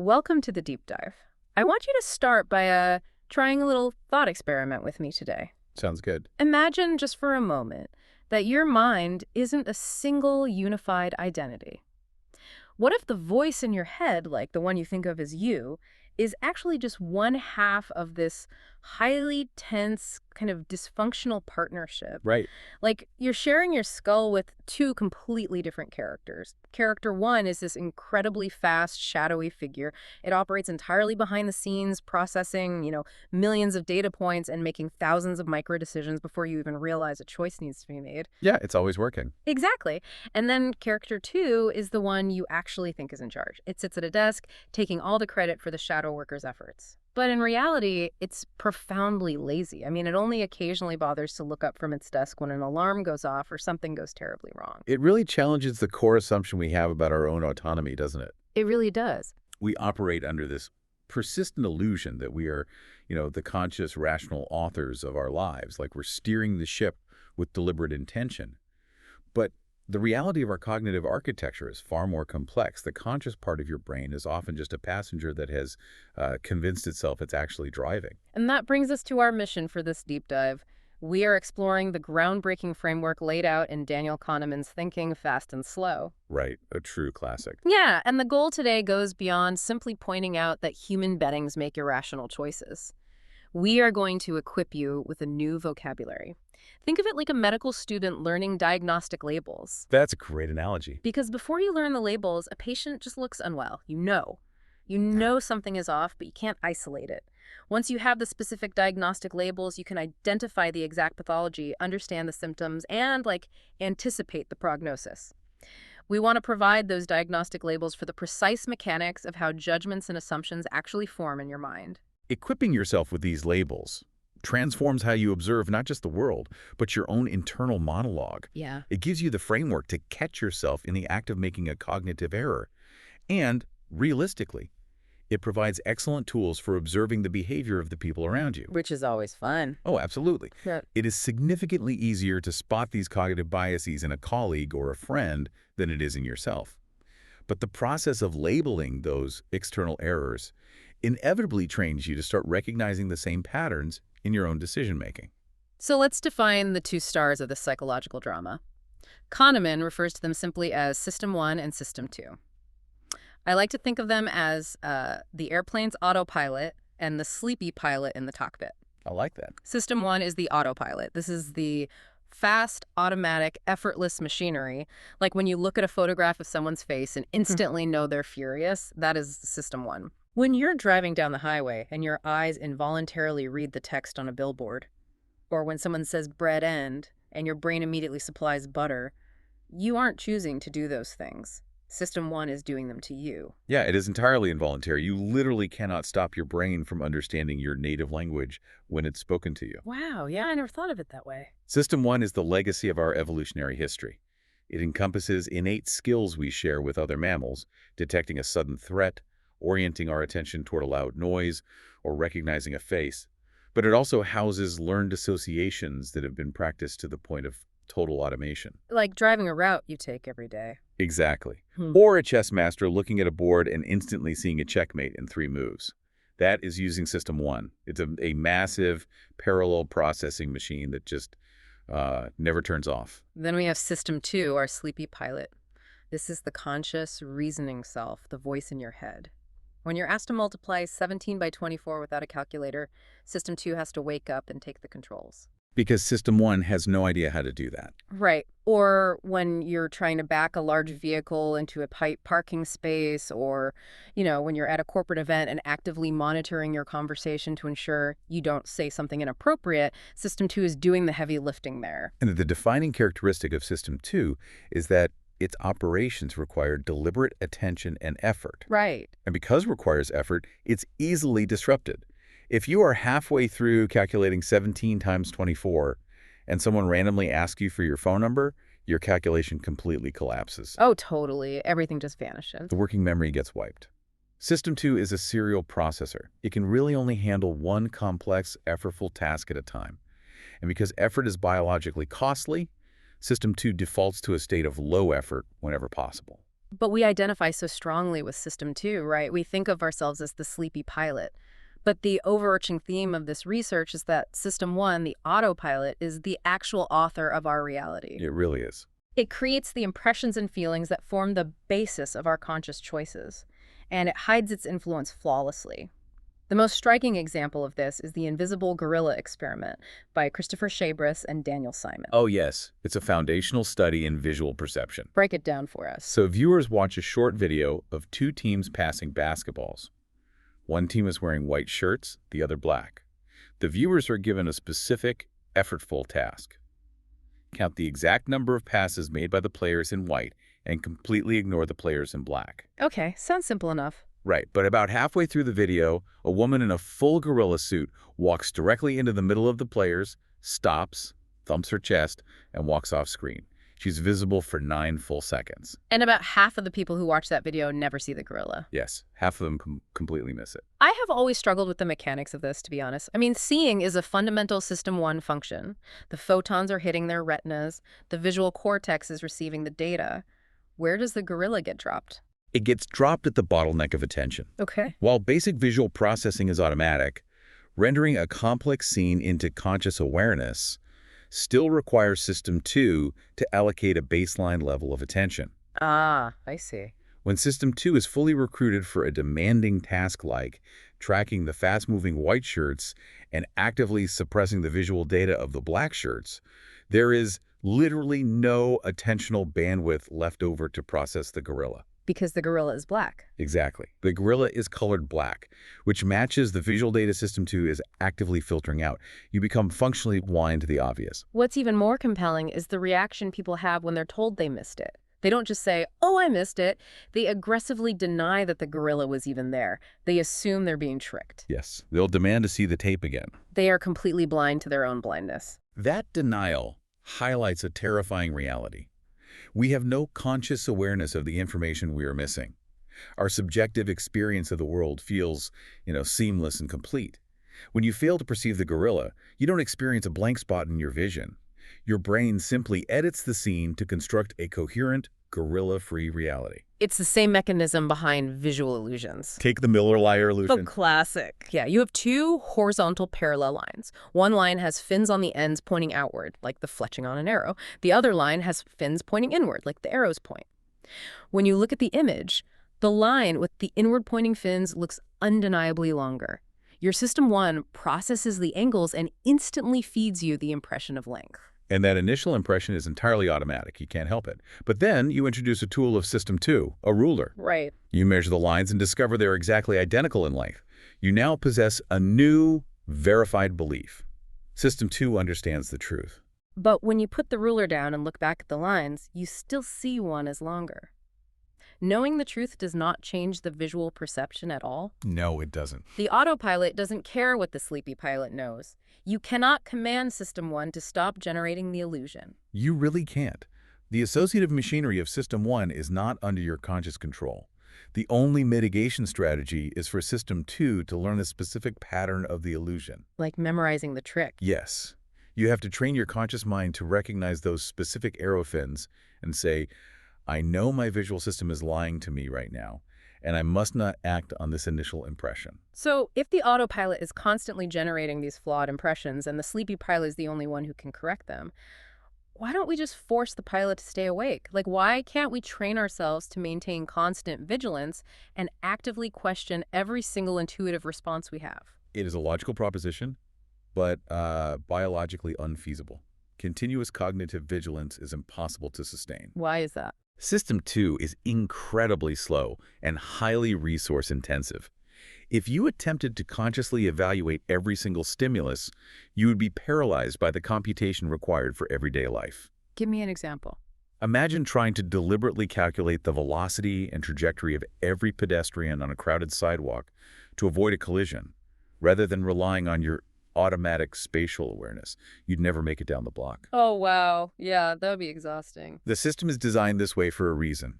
Welcome to the deep dive. I want you to start by trying a little thought experiment with me today. Sounds good. Imagine just for a moment that your mind isn't a single unified identity. What if the voice in your head, like the one you think of as you, is actually just one half of this highly tense, kind of dysfunctional partnership? Right. Like you're sharing your skull with two completely different characters. Character one is this incredibly fast, shadowy figure. It operates entirely behind the scenes, processing, millions of data points and making thousands of micro decisions before you even realize a choice needs to be made. Yeah, it's always working. Exactly. And then character two is the one you actually think is in charge. It sits at a desk, taking all the credit for the shadow worker's efforts. But in reality, it's profoundly lazy. I mean, it only occasionally bothers to look up from its desk when an alarm goes off or something goes terribly wrong. It really challenges the core assumption we have about our own autonomy, doesn't it? It really does. We operate under this persistent illusion that we are, the conscious, rational authors of our lives, like we're steering the ship with deliberate intention. But the reality of our cognitive architecture is far more complex. The conscious part of your brain is often just a passenger that has convinced itself it's actually driving. And that brings us to our mission for this deep dive. We are exploring the groundbreaking framework laid out in Daniel Kahneman's Thinking, Fast and Slow. Right, a true classic. Yeah, and the goal today goes beyond simply pointing out that human beings make irrational choices. We are going to equip you with a new vocabulary. Think of it like a medical student learning diagnostic labels. That's a great analogy. Because before you learn the labels, a patient just looks unwell. You know something is off, but you can't isolate it. Once you have the specific diagnostic labels, you can identify the exact pathology, understand the symptoms, and, anticipate the prognosis. We want to provide those diagnostic labels for the precise mechanics of how judgments and assumptions actually form in your mind. Equipping yourself with these labels transforms how you observe not just the world, but your own internal monologue. Yeah. It gives you the framework to catch yourself in the act of making a cognitive error. And, realistically, it provides excellent tools for observing the behavior of the people around you. Which is always fun. Oh, absolutely. Yeah. It is significantly easier to spot these cognitive biases in a colleague or a friend than it is in yourself. But the process of labeling those external errors inevitably trains you to start recognizing the same patterns in your own decision-making. So let's define the two stars of this psychological drama. Kahneman refers to them simply as System 1 and System 2. I like to think of them as the airplane's autopilot and the sleepy pilot in the cockpit. I like that. System 1 is the autopilot. This is the fast, automatic, effortless machinery. Like when you look at a photograph of someone's face and instantly know they're furious, that is System 1. When you're driving down the highway and your eyes involuntarily read the text on a billboard, or when someone says bread end and your brain immediately supplies butter, you aren't choosing to do those things. System 1 is doing them to you. Yeah, it is entirely involuntary. You literally cannot stop your brain from understanding your native language when it's spoken to you. Wow, yeah, I never thought of it that way. System 1 is the legacy of our evolutionary history. It encompasses innate skills we share with other mammals, detecting a sudden threat, orienting our attention toward a loud noise, or recognizing a face. But it also houses learned associations that have been practiced to the point of total automation. Like driving a route you take every day. Exactly. Or a chess master looking at a board and instantly seeing a checkmate in 3 moves. That is using System 1. It's a massive parallel processing machine that just never turns off. Then we have System 2, our sleepy pilot. This is the conscious, reasoning self, the voice in your head. When you're asked to multiply 17 by 24 without a calculator, System 2 has to wake up and take the controls. Because System 1 has no idea how to do that. Right. Or when you're trying to back a large vehicle into a parking space, or, when you're at a corporate event and actively monitoring your conversation to ensure you don't say something inappropriate, System 2 is doing the heavy lifting there. And the defining characteristic of System 2 is that its operations require deliberate attention and effort. Right. And because it requires effort, it's easily disrupted. If you are halfway through calculating 17 times 24 and someone randomly asks you for your phone number, your calculation completely collapses. Oh, totally. Everything just vanishes. The working memory gets wiped. System 2 is a serial processor. It can really only handle one complex, effortful task at a time. And because effort is biologically costly, System 2 defaults to a state of low effort whenever possible. But we identify so strongly with System 2, right? We think of ourselves as the sleepy pilot. But the overarching theme of this research is that System 1, the autopilot, is the actual author of our reality. It really is. It creates the impressions and feelings that form the basis of our conscious choices, and it hides its influence flawlessly. The most striking example of this is the invisible gorilla experiment by Christopher Shabris and Daniel Simon. Oh, yes. It's a foundational study in visual perception. Break it down for us. So viewers watch a short video of two teams passing basketballs. One team is wearing white shirts, the other black. The viewers are given a specific, effortful task. Count the exact number of passes made by the players in white and completely ignore the players in black. Okay, sounds simple enough. Right, but about halfway through the video, a woman in a full gorilla suit walks directly into the middle of the players, stops, thumps her chest, and walks off screen. She's visible for 9 full seconds. And about half of the people who watch that video never see the gorilla. Yes, half of them completely miss it. I have always struggled with the mechanics of this, to be honest. I mean, seeing is a fundamental System 1 function. The photons are hitting their retinas. The visual cortex is receiving the data. Where does the gorilla get dropped? It gets dropped at the bottleneck of attention. Okay. While basic visual processing is automatic, rendering a complex scene into conscious awareness still requires System 2 to allocate a baseline level of attention. Ah, I see. When System 2 is fully recruited for a demanding task like tracking the fast-moving white shirts and actively suppressing the visual data of the black shirts, there is literally no attentional bandwidth left over to process the gorilla. Because the gorilla is black. Exactly. The gorilla is colored black, which matches the visual data System 2 is actively filtering out. You become functionally blind to the obvious. What's even more compelling is the reaction people have when they're told they missed it. They don't just say, "Oh, I missed it." They aggressively deny that the gorilla was even there. They assume they're being tricked. Yes, they'll demand to see the tape again. They are completely blind to their own blindness. That denial highlights a terrifying reality. We have no conscious awareness of the information we are missing. Our subjective experience of the world feels, seamless and complete. When you fail to perceive the gorilla, you don't experience a blank spot in your vision. Your brain simply edits the scene to construct a coherent, gorilla-free reality. It's the same mechanism behind visual illusions. Take the Miller-Lyer illusion. The classic. Yeah, you have two horizontal parallel lines. One line has fins on the ends pointing outward, like the fletching on an arrow. The other line has fins pointing inward, like the arrow's point. When you look at the image, the line with the inward-pointing fins looks undeniably longer. Your System 1 processes the angles and instantly feeds you the impression of length. And that initial impression is entirely automatic. You can't help it. But then you introduce a tool of System 2, a ruler. Right. You measure the lines and discover they're exactly identical in length. You now possess a new, verified belief. System 2 understands the truth. But when you put the ruler down and look back at the lines, you still see one as longer. Knowing the truth does not change the visual perception at all. No, it doesn't. The autopilot doesn't care what the sleepy pilot knows. You cannot command System 1 to stop generating the illusion. You really can't. The associative machinery of System 1 is not under your conscious control. The only mitigation strategy is for System 2 to learn a specific pattern of the illusion. Like memorizing the trick. Yes. You have to train your conscious mind to recognize those specific arrow fins and say, I know my visual system is lying to me right now, and I must not act on this initial impression. So if the autopilot is constantly generating these flawed impressions and the sleepy pilot is the only one who can correct them, why don't we just force the pilot to stay awake? Like, why can't we train ourselves to maintain constant vigilance and actively question every single intuitive response we have? It is a logical proposition, but biologically unfeasible. Continuous cognitive vigilance is impossible to sustain. Why is that? System 2 is incredibly slow and highly resource-intensive. If you attempted to consciously evaluate every single stimulus, you would be paralyzed by the computation required for everyday life. Give me an example. Imagine trying to deliberately calculate the velocity and trajectory of every pedestrian on a crowded sidewalk to avoid a collision, rather than relying on your automatic spatial awareness. You'd never make it down the block. Oh, wow. Yeah, that would be exhausting. The system is designed this way for a reason.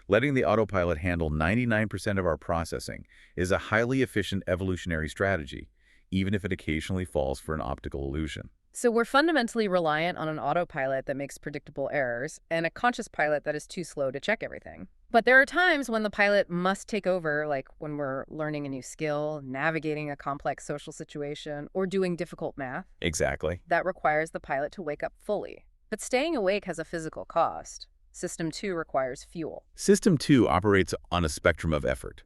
Letting the autopilot handle 99% of our processing is a highly efficient evolutionary strategy, even if it occasionally falls for an optical illusion. So we're fundamentally reliant on an autopilot that makes predictable errors and a conscious pilot that is too slow to check everything. But there are times when the pilot must take over, like when we're learning a new skill, navigating a complex social situation, or doing difficult math. Exactly. That requires the pilot to wake up fully. But staying awake has a physical cost. System 2 requires fuel. System 2 operates on a spectrum of effort.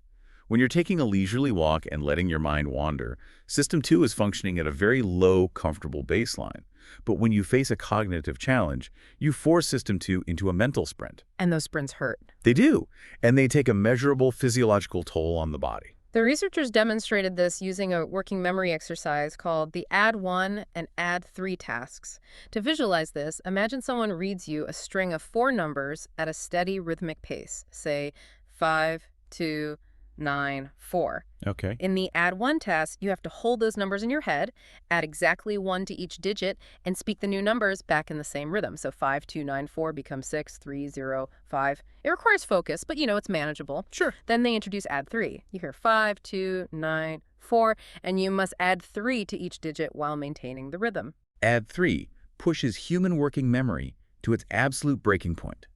When you're taking a leisurely walk and letting your mind wander, System 2 is functioning at a very low, comfortable baseline. But when you face a cognitive challenge, you force System 2 into a mental sprint. And those sprints hurt. They do, and they take a measurable physiological toll on the body. The researchers demonstrated this using a working memory exercise called the Add 1 and Add 3 tasks. To visualize this, imagine someone reads you a string of 4 numbers at a steady rhythmic pace, say 5, 2, 9, 4. Okay. In the Add 1 task, you have to hold those numbers in your head, add exactly 1 to each digit, and speak the new numbers back in the same rhythm. So 5, 2, 9, 4 becomes 6, 3, 0, 5. It requires focus, but it's manageable. Sure. Then they introduce Add 3. You hear 5, 2, 9, 4, and you must add 3 to each digit while maintaining the rhythm. Add 3 pushes human working memory to its absolute breaking point.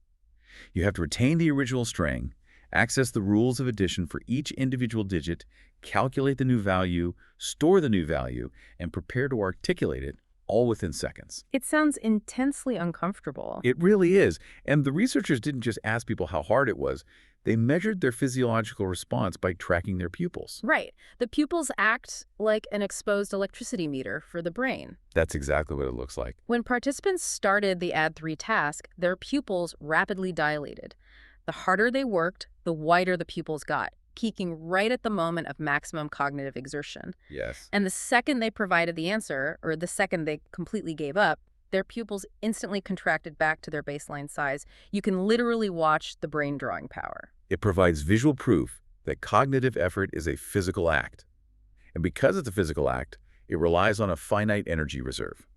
You have to retain the original string, access the rules of addition for each individual digit, calculate the new value, store the new value, and prepare to articulate it all within seconds. It sounds intensely uncomfortable. It really is. And the researchers didn't just ask people how hard it was. They measured their physiological response by tracking their pupils. Right. The pupils act like an exposed electricity meter for the brain. That's exactly what it looks like. When participants started the Add 3 task, their pupils rapidly dilated. The harder they worked, the wider the pupils got, peaking right at the moment of maximum cognitive exertion. Yes. And the second they provided the answer, or the second they completely gave up, their pupils instantly contracted back to their baseline size. You can literally watch the brain drawing power. It provides visual proof that cognitive effort is a physical act. And because it's a physical act, it relies on a finite energy reserve.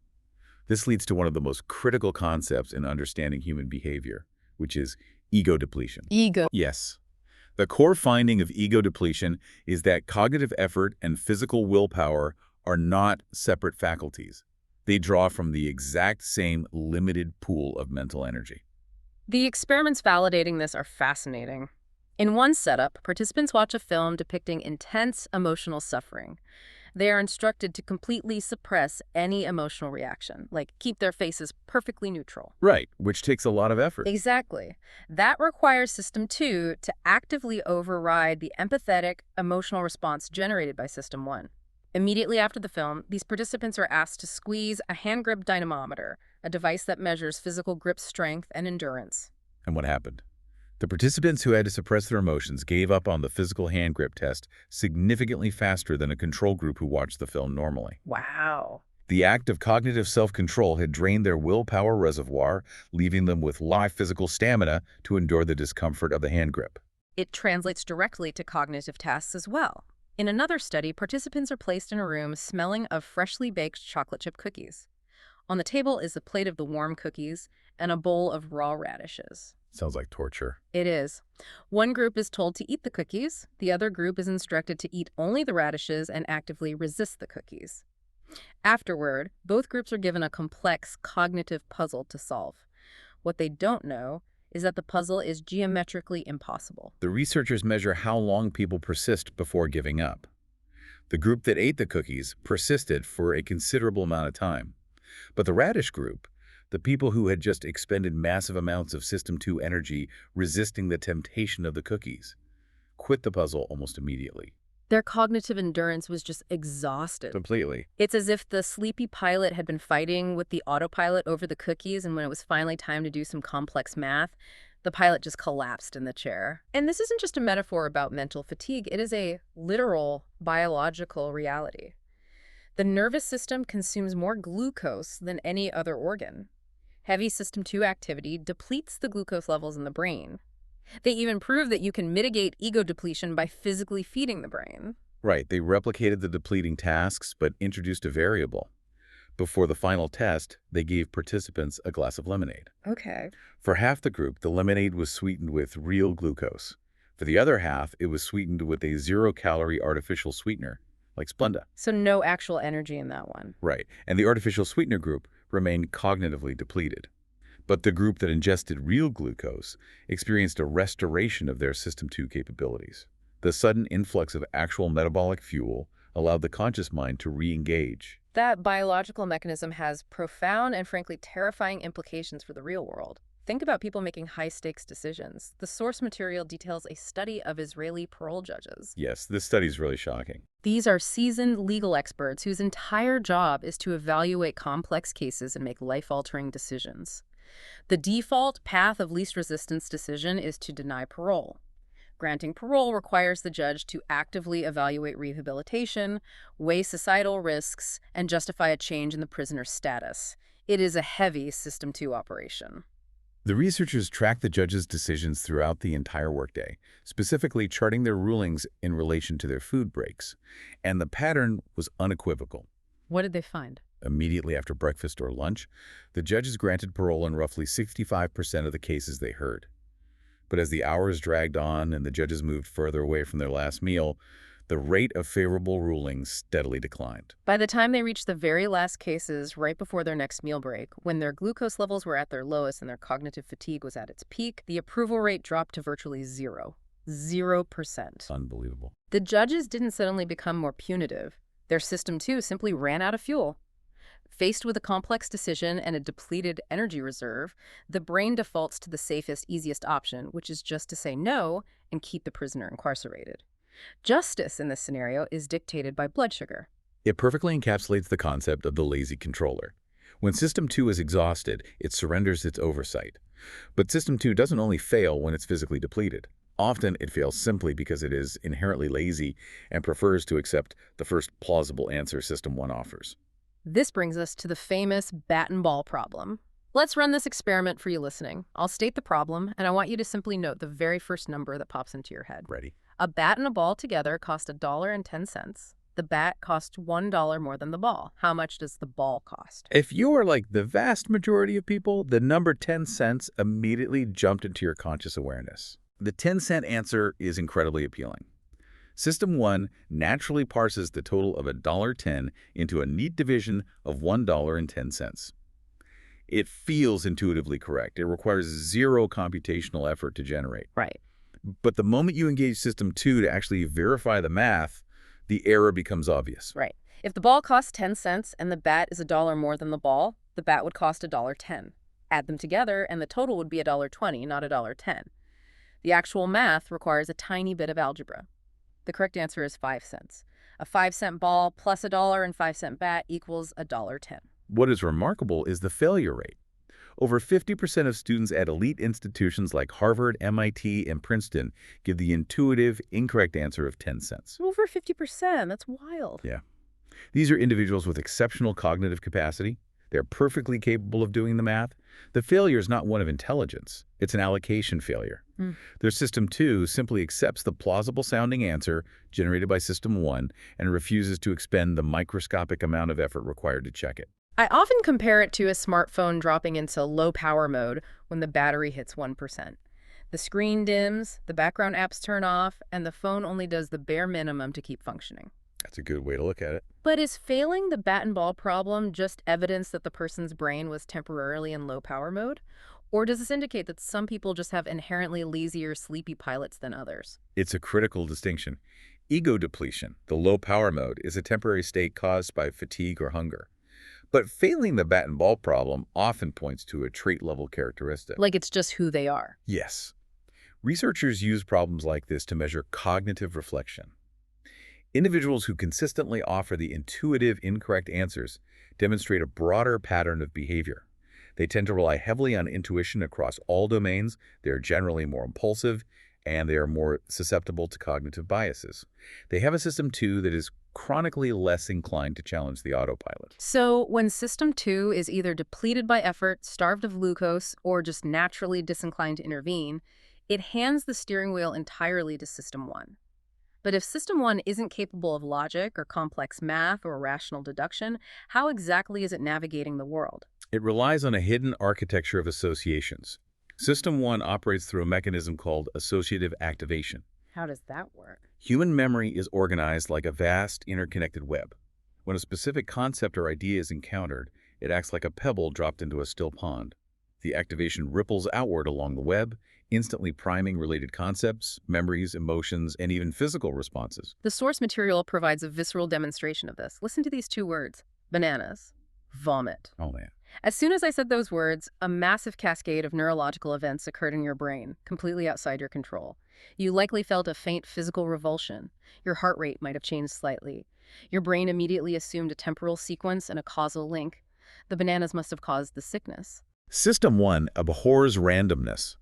This leads to one of the most critical concepts in understanding human behavior, which is ego depletion. Ego. Yes. The core finding of ego depletion is that cognitive effort and physical willpower are not separate faculties. They draw from the exact same limited pool of mental energy. The experiments validating this are fascinating. In one setup, participants watch a film depicting intense emotional suffering. They are instructed to completely suppress any emotional reaction, like keep their faces perfectly neutral. Right, which takes a lot of effort. Exactly. That requires System 2 to actively override the empathetic, emotional response generated by System 1. Immediately after the film, these participants are asked to squeeze a hand grip dynamometer, a device that measures physical grip strength and endurance. And what happened? The participants who had to suppress their emotions gave up on the physical hand grip test significantly faster than a control group who watched the film normally. Wow. The act of cognitive self-control had drained their willpower reservoir, leaving them with live physical stamina to endure the discomfort of the hand grip. It translates directly to cognitive tasks as well. In another study, participants are placed in a room smelling of freshly baked chocolate chip cookies. On the table is a plate of the warm cookies and a bowl of raw radishes. Sounds like torture. It is. One group is told to eat the cookies. The other group is instructed to eat only the radishes and actively resist the cookies. Afterward, both groups are given a complex cognitive puzzle to solve. What they don't know is that the puzzle is geometrically impossible. The researchers measure how long people persist before giving up. The group that ate the cookies persisted for a considerable amount of time. But the radish group, the people who had just expended massive amounts of System 2 energy resisting the temptation of the cookies, quit the puzzle almost immediately. Their cognitive endurance was just exhausted. Completely. It's as if the sleepy pilot had been fighting with the autopilot over the cookies, and when it was finally time to do some complex math, the pilot just collapsed in the chair. And this isn't just a metaphor about mental fatigue. It is a literal biological reality. The nervous system consumes more glucose than any other organ. Heavy System 2 activity depletes the glucose levels in the brain. They even prove that you can mitigate ego depletion by physically feeding the brain. Right, they replicated the depleting tasks but introduced a variable. Before the final test, they gave participants a glass of lemonade. Okay. For half the group, the lemonade was sweetened with real glucose. For the other half, it was sweetened with a zero-calorie artificial sweetener, like Splenda. So no actual energy in that one. Right, and the artificial sweetener group remained cognitively depleted. But the group that ingested real glucose experienced a restoration of their System 2 capabilities. The sudden influx of actual metabolic fuel allowed the conscious mind to re-engage. That biological mechanism has profound and frankly terrifying implications for the real world. Think about people making high-stakes decisions. The source material details a study of Israeli parole judges. Yes, this study is really shocking. These are seasoned legal experts whose entire job is to evaluate complex cases and make life-altering decisions. The default path of least resistance decision is to deny parole. Granting parole requires the judge to actively evaluate rehabilitation, weigh societal risks, and justify a change in the prisoner's status. It is a heavy System 2 operation. The researchers tracked the judges' decisions throughout the entire workday, specifically charting their rulings in relation to their food breaks. And the pattern was unequivocal. What did they find? Immediately after breakfast or lunch, the judges granted parole in roughly 65% of the cases they heard. But as the hours dragged on and the judges moved further away from their last meal, the rate of favorable rulings steadily declined. By the time they reached the very last cases, right before their next meal break, when their glucose levels were at their lowest and their cognitive fatigue was at its peak, the approval rate dropped to virtually zero. 0%. Unbelievable. The judges didn't suddenly become more punitive. Their System 2 simply ran out of fuel. Faced with a complex decision and a depleted energy reserve, the brain defaults to the safest, easiest option, which is just to say no and keep the prisoner incarcerated. Justice in this scenario is dictated by blood sugar. It perfectly encapsulates the concept of the lazy controller. When System 2 is exhausted, it surrenders its oversight. But System 2 doesn't only fail when it's physically depleted. Often it fails simply because it is inherently lazy and prefers to accept the first plausible answer System 1 offers. This brings us to the famous bat and ball problem. Let's run this experiment for you listening. I'll state the problem, and I want you to simply note the very first number that pops into your head. Ready? A bat and a ball together cost $1.10. The bat costs $1 more than the ball. How much does the ball cost? If you are like the vast majority of people, the number 10 cents immediately jumped into your conscious awareness. The 10-cent answer is incredibly appealing. System 1 naturally parses the total of $1.10 into a neat division of $1.10. It feels intuitively correct. It requires zero computational effort to generate. Right. But the moment you engage System 2 to actually verify the math, the error becomes obvious. Right. If the ball costs 10 cents and the bat is $1 more than the ball, the bat would cost $1.10. Add them together and the total would be $1.20, not $1.10. The actual math requires a tiny bit of algebra. The correct answer is 5 cents. A 5-cent ball plus $1 and 5-cent bat equals $1.10. What is remarkable is the failure rate. Over 50% of students at elite institutions like Harvard, MIT, and Princeton give the intuitive, incorrect answer of 10 cents. Over 50%. That's wild. Yeah. These are individuals with exceptional cognitive capacity. They're perfectly capable of doing the math. The failure is not one of intelligence. It's an allocation failure. Their System 2 simply accepts the plausible-sounding answer generated by System 1 and refuses to expend the microscopic amount of effort required to check it. I often compare it to a smartphone dropping into low power mode when the battery hits 1%. The screen dims, the background apps turn off, and the phone only does the bare minimum to keep functioning. That's a good way to look at it. But is failing the bat and ball problem just evidence that the person's brain was temporarily in low power mode? Or does this indicate that some people just have inherently lazier, sleepy pilots than others? It's a critical distinction. Ego depletion, the low power mode, is a temporary state caused by fatigue or hunger. But failing the bat and ball problem often points to a trait-level characteristic. Like it's just who they are. Yes. Researchers use problems like this to measure cognitive reflection. Individuals who consistently offer the intuitive, incorrect answers demonstrate a broader pattern of behavior. They tend to rely heavily on intuition across all domains. They're generally more impulsive, and they are more susceptible to cognitive biases. They have a System 2 that is chronically less inclined to challenge the autopilot. So when System 2 is either depleted by effort, starved of glucose, or just naturally disinclined to intervene, it hands the steering wheel entirely to System 1. But if System 1 isn't capable of logic or complex math or rational deduction, how exactly is it navigating the world? It relies on a hidden architecture of associations. System 1 operates through a mechanism called associative activation. How does that work? Human memory is organized like a vast, interconnected web. When a specific concept or idea is encountered, it acts like a pebble dropped into a still pond. The activation ripples outward along the web, instantly priming related concepts, memories, emotions, and even physical responses. The source material provides a visceral demonstration of this. Listen to these two words: bananas, vomit. Oh, man. As soon as I said those words, a massive cascade of neurological events occurred in your brain, completely outside your control. You likely felt a faint physical revulsion. Your heart rate might have changed slightly. Your brain immediately assumed a temporal sequence and a causal link. The bananas must have caused the sickness. System 1 abhors randomness.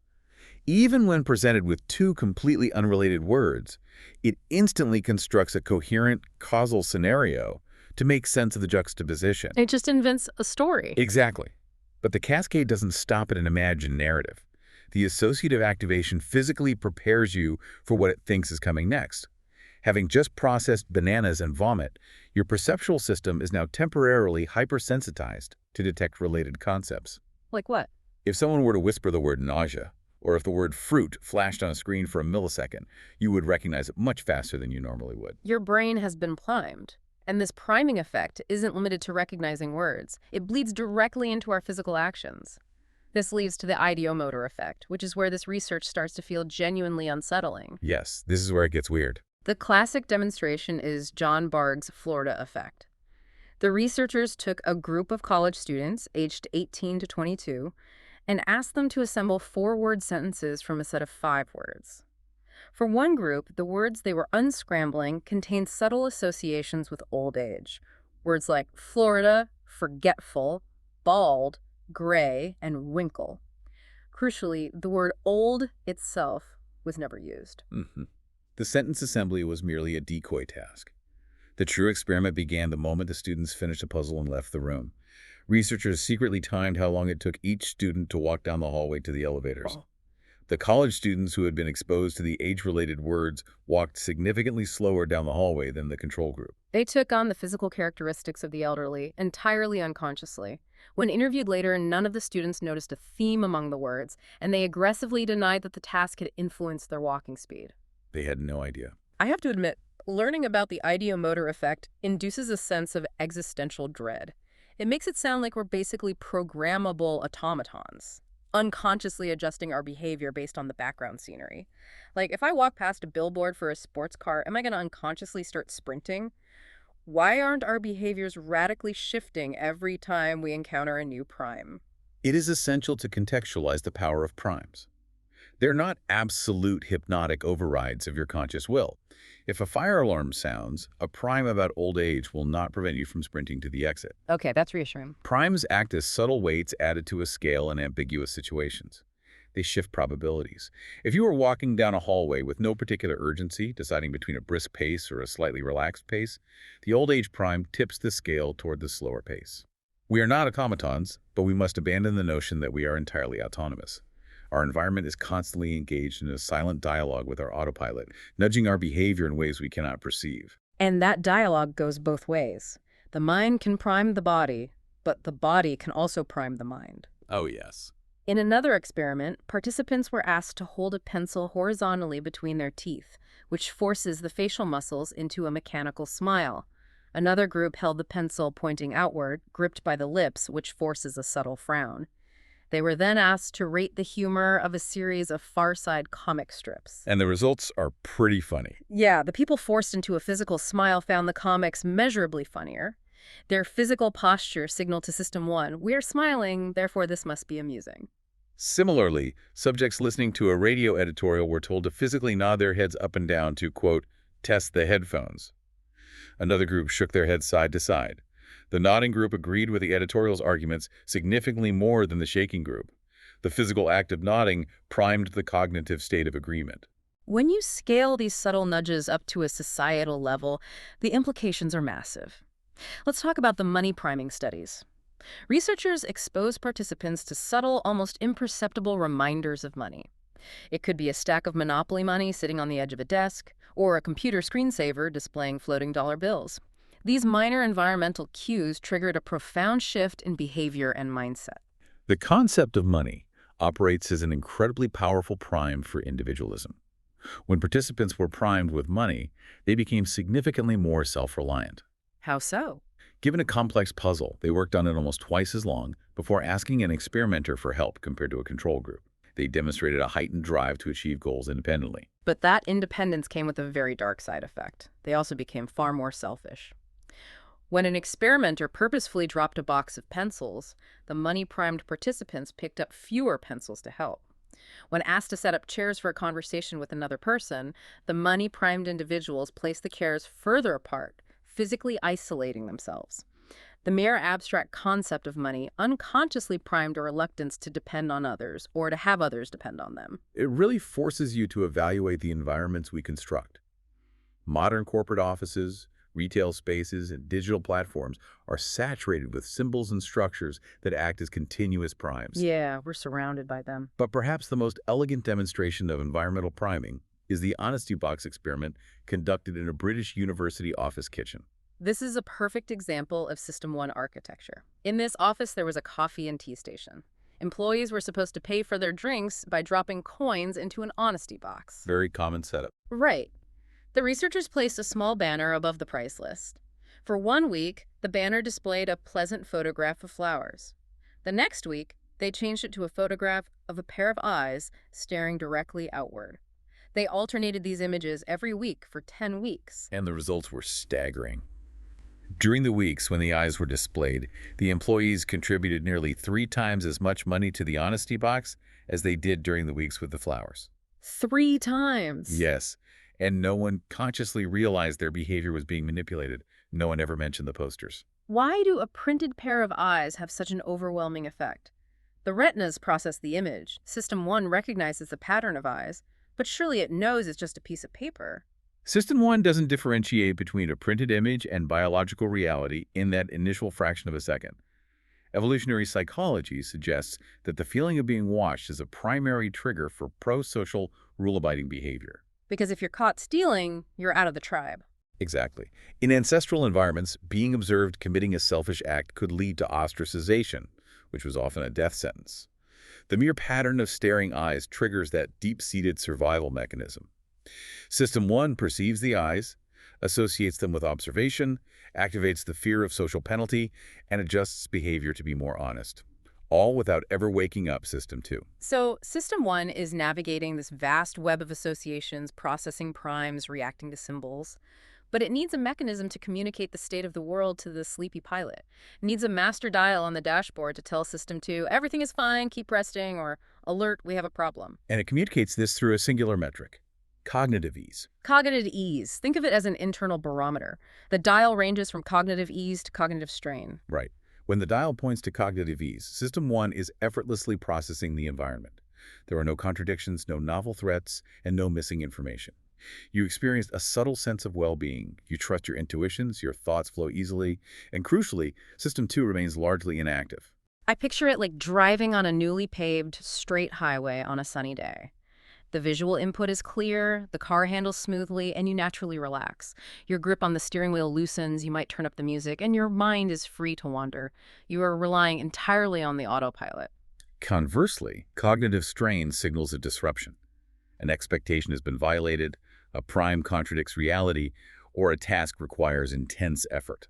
Even when presented with two completely unrelated words, it instantly constructs a coherent causal scenario to make sense of the juxtaposition. It just invents a story. Exactly. But the cascade doesn't stop at an imagined narrative. The associative activation physically prepares you for what it thinks is coming next. Having just processed bananas and vomit, your perceptual system is now temporarily hypersensitized to detect related concepts. Like what? If someone were to whisper the word nausea, or if the word fruit flashed on a screen for a millisecond, you would recognize it much faster than you normally would. Your brain has been primed. And this priming effect isn't limited to recognizing words. It bleeds directly into our physical actions. This leads to the ideomotor effect, which is where this research starts to feel genuinely unsettling. Yes, this is where it gets weird. The classic demonstration is John Bard's Florida effect. The researchers took a group of college students, aged 18 to 22, and asked them to assemble 4-word sentences from a set of 5 words. For one group, the words they were unscrambling contained subtle associations with old age. Words like Florida, forgetful, bald, gray, and winkle. Crucially, the word old itself was never used. The sentence assembly was merely a decoy task. The true experiment began the moment the students finished a puzzle and left the room. Researchers secretly timed how long it took each student to walk down the hallway to the elevators. The college students who had been exposed to the age-related words walked significantly slower down the hallway than the control group. They took on the physical characteristics of the elderly, entirely unconsciously. When interviewed later, none of the students noticed a theme among the words, and they aggressively denied that the task had influenced their walking speed. They had no idea. I have to admit, learning about the ideomotor effect induces a sense of existential dread. It makes it sound like we're basically programmable automatons, unconsciously adjusting our behavior based on the background scenery. Like, if I walk past a billboard for a sports car, am I going to unconsciously start sprinting? Why aren't our behaviors radically shifting every time we encounter a new prime? It is essential to contextualize the power of primes. They're not absolute hypnotic overrides of your conscious will. If a fire alarm sounds, a prime about old age will not prevent you from sprinting to the exit. Okay, that's reassuring. Primes act as subtle weights added to a scale in ambiguous situations. They shift probabilities. If you were walking down a hallway with no particular urgency, deciding between a brisk pace or a slightly relaxed pace, the old age prime tips the scale toward the slower pace. We are not automatons, but we must abandon the notion that we are entirely autonomous. Our environment is constantly engaged in a silent dialogue with our autopilot, nudging our behavior in ways we cannot perceive. And that dialogue goes both ways. The mind can prime the body, but the body can also prime the mind. Oh, yes. In another experiment, participants were asked to hold a pencil horizontally between their teeth, which forces the facial muscles into a mechanical smile. Another group held the pencil pointing outward, gripped by the lips, which forces a subtle frown. They were then asked to rate the humor of a series of Far Side comic strips. And the results are pretty funny. Yeah, the people forced into a physical smile found the comics measurably funnier. Their physical posture signaled to System 1, we're smiling, therefore this must be amusing. Similarly, subjects listening to a radio editorial were told to physically nod their heads up and down to, quote, test the headphones. Another group shook their heads side to side. The nodding group agreed with the editorial's arguments significantly more than the shaking group. The physical act of nodding primed the cognitive state of agreement. When you scale these subtle nudges up to a societal level, the implications are massive. Let's talk about the money priming studies. Researchers expose participants to subtle, almost imperceptible reminders of money. It could be a stack of Monopoly money sitting on the edge of a desk, or a computer screensaver displaying floating dollar bills. These minor environmental cues triggered a profound shift in behavior and mindset. The concept of money operates as an incredibly powerful prime for individualism. When participants were primed with money, they became significantly more self-reliant. How so? Given a complex puzzle, they worked on it almost twice as long before asking an experimenter for help compared to a control group. They demonstrated a heightened drive to achieve goals independently. But that independence came with a very dark side effect. They also became far more selfish. When an experimenter purposefully dropped a box of pencils, the money-primed participants picked up fewer pencils to help. When asked to set up chairs for a conversation with another person, the money-primed individuals placed the chairs further apart, physically isolating themselves. The mere abstract concept of money unconsciously primed a reluctance to depend on others or to have others depend on them. It really forces you to evaluate the environments we construct. Modern corporate offices, retail spaces, and digital platforms are saturated with symbols and structures that act as continuous primes. Yeah, we're surrounded by them. But perhaps the most elegant demonstration of environmental priming is the honesty box experiment conducted in a British university office kitchen. This is a perfect example of System 1 architecture. In this office, there was a coffee and tea station. Employees were supposed to pay for their drinks by dropping coins into an honesty box. Very common setup. Right. The researchers placed a small banner above the price list. For 1 week, the banner displayed a pleasant photograph of flowers. The next week, they changed it to a photograph of a pair of eyes staring directly outward. They alternated these images every week for 10 weeks. And the results were staggering. During the weeks when the eyes were displayed, the employees contributed nearly 3 times as much money to the honesty box as they did during the weeks with the flowers. 3 times? Yes, and no one consciously realized their behavior was being manipulated. No one ever mentioned the posters. Why do a printed pair of eyes have such an overwhelming effect? The retinas process the image. System 1 recognizes the pattern of eyes, but surely it knows it's just a piece of paper. System 1 doesn't differentiate between a printed image and biological reality in that initial fraction of a second. Evolutionary psychology suggests that the feeling of being watched is a primary trigger for pro-social, rule-abiding behavior. Because if you're caught stealing, you're out of the tribe. Exactly. In ancestral environments, being observed committing a selfish act could lead to ostracization, which was often a death sentence. The mere pattern of staring eyes triggers that deep-seated survival mechanism. System 1 perceives the eyes, associates them with observation, activates the fear of social penalty, and adjusts behavior to be more honest, all without ever waking up System 2. So System 1 is navigating this vast web of associations, processing primes, reacting to symbols. But it needs a mechanism to communicate the state of the world to the sleepy pilot. It needs a master dial on the dashboard to tell System 2, everything is fine, keep resting, or alert, we have a problem. And it communicates this through a singular metric: cognitive ease. Cognitive ease. Think of it as an internal barometer. The dial ranges from cognitive ease to cognitive strain. Right. When the dial points to cognitive ease, System 1 is effortlessly processing the environment. There are no contradictions, no novel threats, and no missing information. You experience a subtle sense of well-being. You trust your intuitions, your thoughts flow easily, and crucially, System 2 remains largely inactive. I picture it like driving on a newly paved, straight highway on a sunny day. The visual input is clear, the car handles smoothly, and you naturally relax. Your grip on the steering wheel loosens, you might turn up the music, and your mind is free to wander. You are relying entirely on the autopilot. Conversely, cognitive strain signals a disruption. An expectation has been violated, a prime contradicts reality, or a task requires intense effort.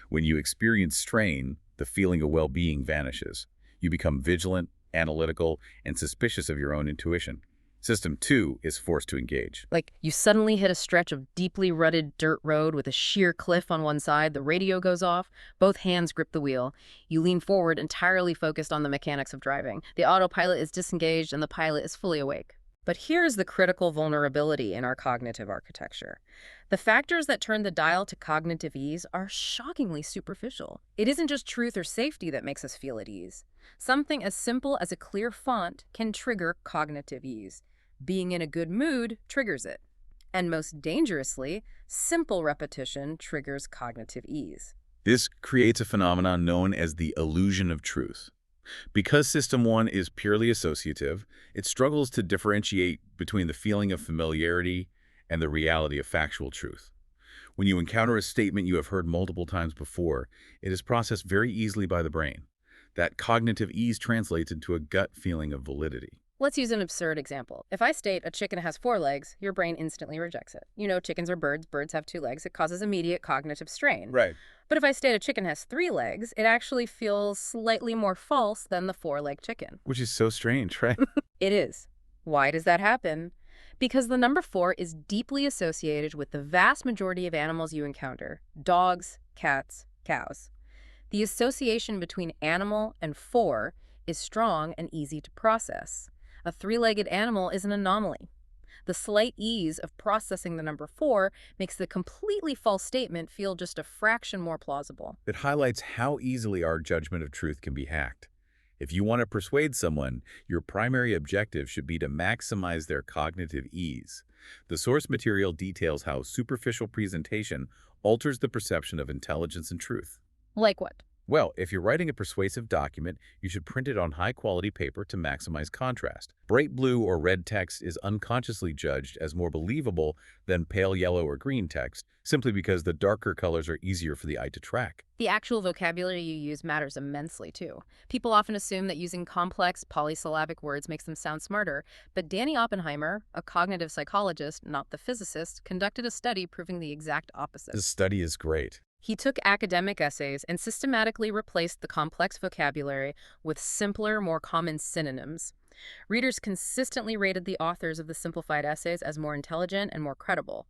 When you experience strain, the feeling of well-being vanishes. You become vigilant, analytical, and suspicious of your own intuition. System 2 is forced to engage. Like, you suddenly hit a stretch of deeply rutted dirt road with a sheer cliff on one side, the radio goes off, both hands grip the wheel. You lean forward, entirely focused on the mechanics of driving. The autopilot is disengaged and the pilot is fully awake. But here's the critical vulnerability in our cognitive architecture. The factors that turn the dial to cognitive ease are shockingly superficial. It isn't just truth or safety that makes us feel at ease. Something as simple as a clear font can trigger cognitive ease. Being in a good mood triggers it. And most dangerously, simple repetition triggers cognitive ease. This creates a phenomenon known as the illusion of truth. Because System 1 is purely associative, it struggles to differentiate between the feeling of familiarity and the reality of factual truth. When you encounter a statement you have heard multiple times before, it is processed very easily by the brain. That cognitive ease translates into a gut feeling of validity. Let's use an absurd example. If I state a chicken has 4 legs, your brain instantly rejects it. You know, chickens are birds, birds have 2 legs. It causes immediate cognitive strain. Right. But if I state a chicken has 3 legs, it actually feels slightly more false than the 4-leg chicken. Which is so strange, right? It is. Why does that happen? Because the number 4 is deeply associated with the vast majority of animals you encounter: dogs, cats, cows. The association between animal and 4 is strong and easy to process. A 3-legged animal is an anomaly. The slight ease of processing the number 4 makes the completely false statement feel just a fraction more plausible. It highlights how easily our judgment of truth can be hacked. If you want to persuade someone, your primary objective should be to maximize their cognitive ease. The source material details how superficial presentation alters the perception of intelligence and truth. Like what? Well, if you're writing a persuasive document, you should print it on high-quality paper to maximize contrast. Bright blue or red text is unconsciously judged as more believable than pale yellow or green text, simply because the darker colors are easier for the eye to track. The actual vocabulary you use matters immensely, too. People often assume that using complex, polysyllabic words makes them sound smarter, but Danny Oppenheimer, a cognitive psychologist, not the physicist, conducted a study proving the exact opposite. This study is great. He took academic essays and systematically replaced the complex vocabulary with simpler, more common synonyms. Readers consistently rated the authors of the simplified essays as more intelligent and more credible.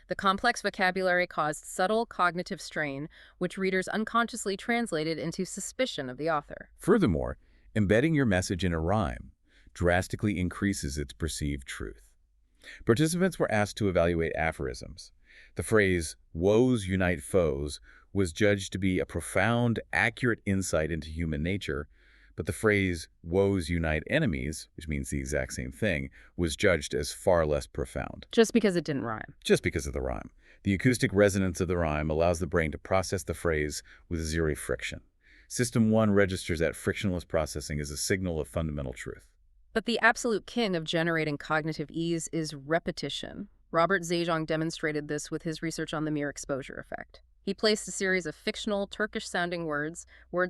The complex vocabulary caused subtle cognitive strain, which readers unconsciously translated into suspicion of the author. Furthermore, embedding your message in a rhyme drastically increases its perceived truth. Participants were asked to evaluate aphorisms. The phrase, "woes unite foes," was judged to be a profound, accurate insight into human nature, but the phrase, "woes unite enemies," which means the exact same thing, was judged as far less profound. Just because it didn't rhyme. Just because of the rhyme. The acoustic resonance of the rhyme allows the brain to process the phrase with zero friction. System 1 registers that frictionless processing as a signal of fundamental truth. But the absolute king of generating cognitive ease is repetition. Robert Zajong demonstrated this with his research on the mere exposure effect. He placed a series of fictional Turkish-sounding words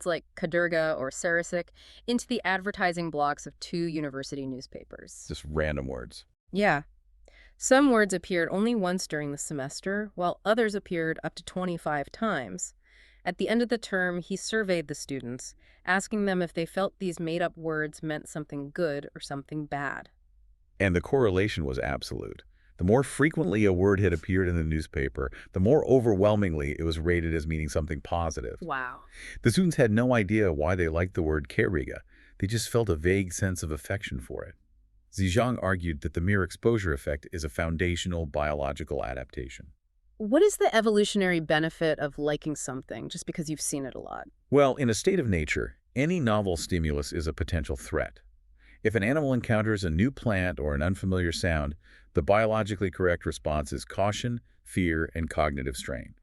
like Kadırga or Sarısık, into the advertising blocks of 2 university newspapers. Just random words. Yeah. Some words appeared only once during the semester, while others appeared up to 25 times. At the end of the term, he surveyed the students, asking them if they felt these made-up words meant something good or something bad. And the correlation was absolute. The more frequently a word had appeared in the newspaper, the more overwhelmingly it was rated as meaning something positive. Wow. The students had no idea why they liked the word "Kadırga." They just felt a vague sense of affection for it. Zajong argued that the mere exposure effect is a foundational biological adaptation. What is the evolutionary benefit of liking something just because you've seen it a lot? Well, in a state of nature, any novel stimulus is a potential threat. If an animal encounters a new plant or an unfamiliar sound, the biologically correct response is caution, fear, and cognitive strain.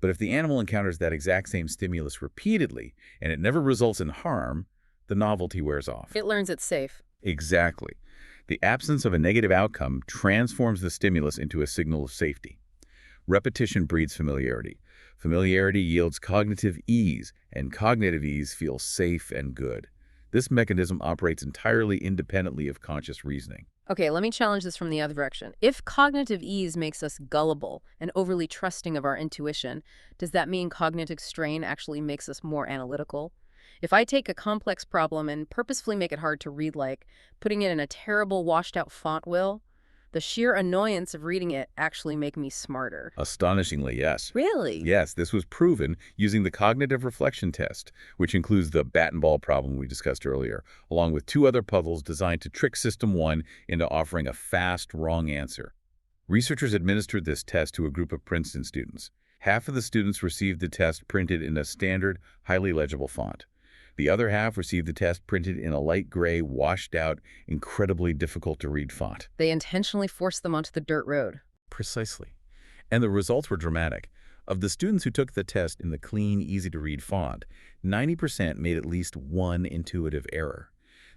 But if the animal encounters that exact same stimulus repeatedly and it never results in harm, the novelty wears off. It learns it's safe. Exactly. The absence of a negative outcome transforms the stimulus into a signal of safety. Repetition breeds familiarity. Familiarity yields cognitive ease, and cognitive ease feels safe and good. This mechanism operates entirely independently of conscious reasoning. Okay, let me challenge this from the other direction. If cognitive ease makes us gullible and overly trusting of our intuition, does that mean cognitive strain actually makes us more analytical? If I take a complex problem and purposefully make it hard to read, like putting it in a terrible washed-out font will, the sheer annoyance of reading it actually make me smarter. Astonishingly, yes. Really? Yes, this was proven using the cognitive reflection test, which includes the bat and ball problem we discussed earlier, along with 2 other puzzles designed to trick System 1 into offering a fast, wrong answer. Researchers administered this test to a group of Princeton students. Half of the students received the test printed in a standard, highly legible font. The other half received the test printed in a light gray, washed-out, incredibly difficult-to-read font. They intentionally forced them onto the dirt road. Precisely. And the results were dramatic. Of the students who took the test in the clean, easy-to-read font, 90% made at least one intuitive error.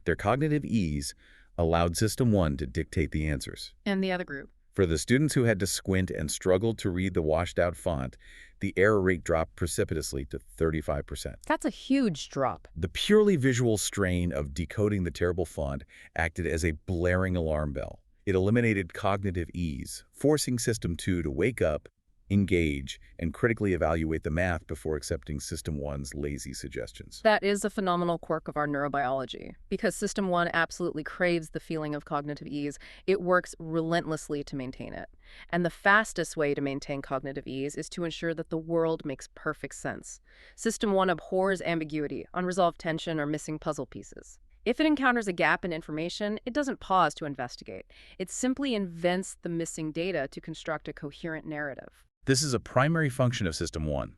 Their cognitive ease allowed System 1 to dictate the answers. And the other group? For the students who had to squint and struggled to read the washed-out font, the error rate dropped precipitously to 35%. That's a huge drop. The purely visual strain of decoding the terrible font acted as a blaring alarm bell. It eliminated cognitive ease, forcing System 2 to wake up, engage, and critically evaluate the math before accepting System 1's lazy suggestions. That is a phenomenal quirk of our neurobiology. Because System 1 absolutely craves the feeling of cognitive ease, it works relentlessly to maintain it. And the fastest way to maintain cognitive ease is to ensure that the world makes perfect sense. System 1 abhors ambiguity, unresolved tension, or missing puzzle pieces. If it encounters a gap in information, it doesn't pause to investigate. It simply invents the missing data to construct a coherent narrative. This is a primary function of System 1.